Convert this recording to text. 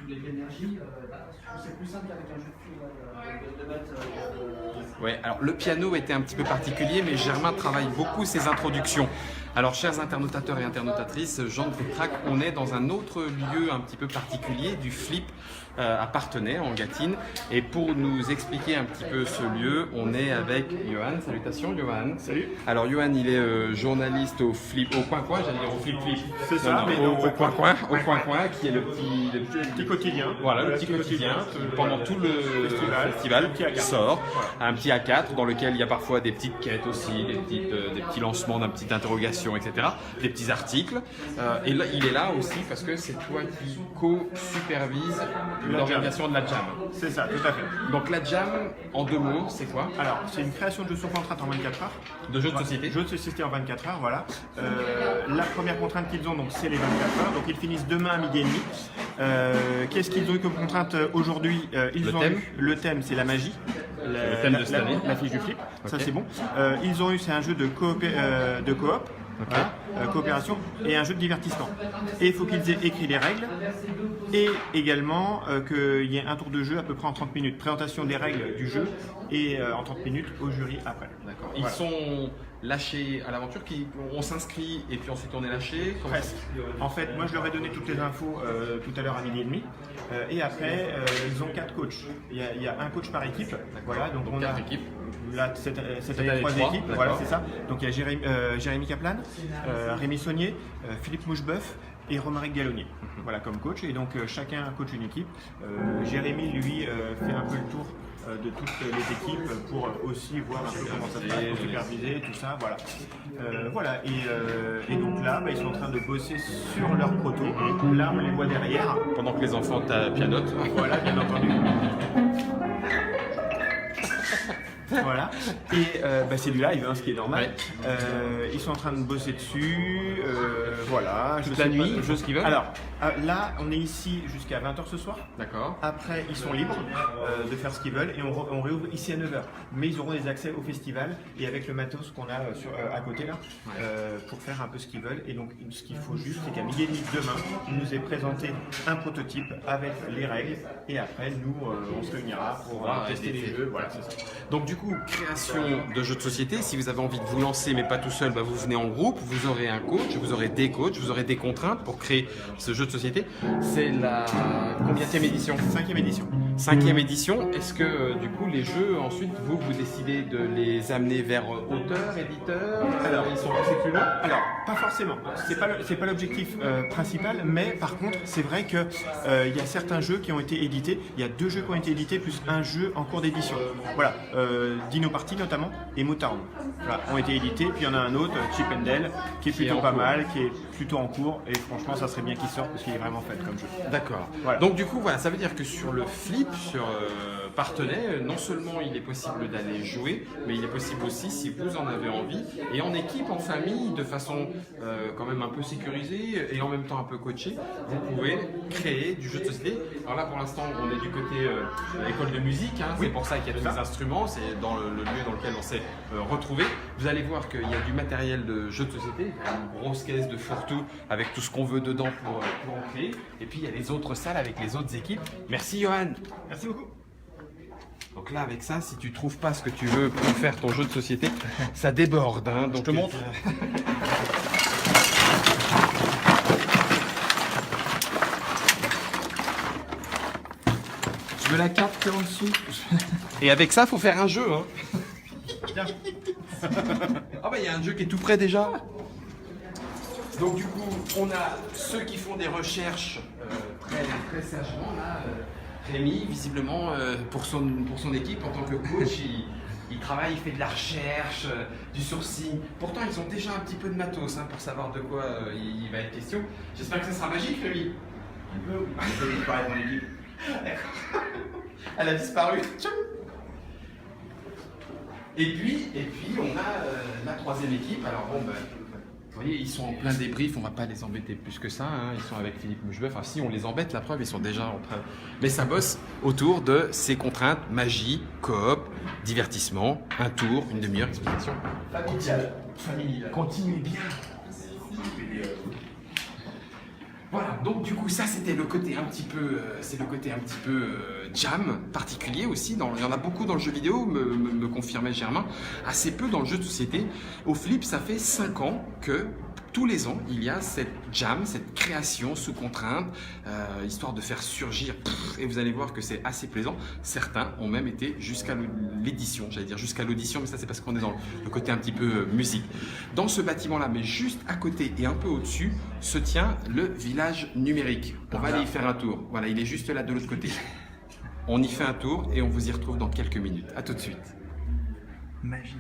soulève l'énergie, c'est plus simple qu'avec un jeu de fil. Ouais, alors le piano était un petit peu particulier, mais Germain travaille beaucoup ses introductions. Alors, chers internautateurs et internautatrices, Jean de Pétrac, on est dans un autre lieu un petit peu particulier du Flip à Parthenay, en Gâtine. Et pour nous expliquer un petit peu ce lieu, on est avec Johan. Salutations, Johan. Salut. Alors, Johan, il est journaliste au Flip, au Coin-Coin, j'allais dire au Flip-Flip. C'est ça, mais au Coin-Coin, qui est le petit quotidien. Voilà, le petit quotidien qui, pendant tout le festival sort. Un petit A4 dans lequel il y a parfois des petites quêtes aussi, des petits lancements d'un petite interrogation, etc. Des petits articles. Et là, il est là aussi parce que c'est toi qui co-supervise l'organisation de la Jam. C'est ça, tout à fait. Donc la Jam, en 2 mots, c'est quoi? Alors, c'est une création de jeux sur contrainte en 24 heures. De jeux de société. Jeux de société en 24 heures, voilà. La première contrainte qu'ils ont, donc, c'est les 24 heures. Donc, ils finissent demain à midi et demi. Qu'est-ce qu'ils ont eu comme contrainte aujourd'hui? Le thème, c'est la magie. Le thème de cette année. La fiche du flip, ça Ok. c'est bon. Ils ont eu, c'est un jeu de coop, voilà, coopération et un jeu de divertissement. Et il faut qu'ils aient écrit les règles et également qu'il y ait un tour de jeu à peu près en 30 minutes. Présentation des règles du jeu et en 30 minutes au jury après. D'accord. Ils Voilà. sont lâchés à l'aventure, on s'inscrit et puis ensuite on est lâché. Presque. En fait, moi je leur ai donné toutes les infos tout à l'heure à midi et demi. Et après, ils ont 4 coachs. Il y a un coach par équipe. Voilà, donc on 4 a équipes. là, cette année, année 3 trois, équipes. d'accord. Voilà, c'est ça. Donc il y a Jérémy Kaplan, Rémi Saunier, Philippe Moucheboeuf et Romaric Gallonnier. Voilà, comme coach. Et donc chacun coach une équipe. Jérémy, lui, fait un peu le tour de toutes les équipes pour aussi voir un peu comment ça se passe, pour superviser, tout ça, voilà. Voilà, et donc là, ils sont en train de bosser sur leur proto. Là, on les voit derrière. Pendant que les enfants pianotent. Voilà, bien entendu. Voilà, et c'est du live, hein, ce qui est normal. Ils sont en train de bosser dessus, voilà. Toute la nuit, chose qu'ils veulent. Alors, là, on est ici jusqu'à 20h ce soir. D'accord. Après, ils sont libres de faire ce qu'ils veulent et on réouvre ici à 9h. Mais ils auront des accès au festival et avec le matos qu'on a à côté là, pour faire un peu ce qu'ils veulent. Et donc, ce qu'il faut juste, c'est qu'à midi et demi demain, il nous est présenté un prototype avec les règles et après, nous, on se réunira pour tester les jeux. Voilà, c'est ça. Donc du coup, création de jeux de société, si vous avez envie de vous lancer mais pas tout seul, vous venez en groupe, vous aurez un coach, vous aurez des coachs, vous aurez des contraintes pour créer ce jeu de société. C'est la combienième édition? 5e édition. 5e édition. Est-ce que du coup les jeux, ensuite, vous décidez de les amener vers auteurs, éditeurs? Alors, ils sont poussés plus loin? Alors, pas forcément. C'est pas l'objectif principal, mais par contre, c'est vrai que il y a certains jeux qui ont été édités. Il y a 2 jeux qui ont été édités plus un jeu en cours d'édition. Voilà, Dino Party notamment et Motown. Voilà, ont été édités. Puis il y en a un autre, Chip and Dale, qui est plutôt pas mal, qui est plutôt en cours. Et franchement, ça serait bien qu'il sorte parce qu'il est vraiment fait comme jeu. D'accord. Voilà. Donc du coup, voilà, ça veut dire que sur le flip, sur Parthenay, non seulement il est possible d'aller jouer, mais il est possible aussi, si vous en avez envie, et en équipe, en famille, de façon quand même un peu sécurisée et en même temps un peu coachée, vous pouvez créer du jeu de société. Alors là, pour l'instant, on est du côté école de musique, hein, c'est pour ça qu'il y a tous les instruments, c'est dans le lieu dans lequel on s'est retrouvé. Vous allez voir qu'il y a du matériel de jeu de société, il y a une grosse caisse de fourre-tout avec tout ce qu'on veut dedans pour en créer, et puis il y a les autres salles avec les autres équipes. Merci Johan. Merci beaucoup. Donc là, avec ça, si tu trouves pas ce que tu veux pour faire ton jeu de société, ça déborde. Hein, donc, Je te montre. Je veux la carte qui est en dessous. Et avec ça, faut faire un jeu. Hein. Ah bah il y a un jeu qui est tout prêt déjà. Donc du coup, on a ceux qui font des recherches très sagement là. Rémi, visiblement, pour son équipe en tant que coach, il travaille, il fait de la recherche, du sourcing. Pourtant, ils ont déjà un petit peu de matos pour savoir de quoi il va être question. J'espère que ça sera magique, Rémi. Un peu, oui. Elle a disparu dans l'équipe. D'accord. Elle a disparu. Et puis on a la 3e équipe. Alors bon, vous voyez, ils sont en plein débrief, on va pas les embêter plus que ça. Hein. Ils sont avec Philippe Moucheboeuf. Enfin, si on les embête, la preuve, ils sont déjà en train. Mais ça bosse autour de ces contraintes magie, coop, divertissement, un tour, une demi-heure, explication. Familiale. Continuez bien. Voilà, donc du coup ça c'était le côté un petit peu, jam particulier aussi. Il y en a beaucoup dans le jeu vidéo, me confirmait Germain, assez peu dans le jeu de société. Au Flip, ça fait 5 ans que tous les ans il y a cette jam, cette création sous contrainte, histoire de faire surgir. Et vous allez voir que c'est assez plaisant. Certains ont même été jusqu'à l'édition, j'allais dire jusqu'à l'audition, mais ça c'est parce qu'on est dans le côté un petit peu musique. Dans ce bâtiment-là, mais juste à côté et un peu au-dessus, se tient le village numérique. On va aller y faire un tour. Voilà, il est juste là de l'autre côté. On y fait un tour et on vous y retrouve dans quelques minutes. À tout de suite. Magie.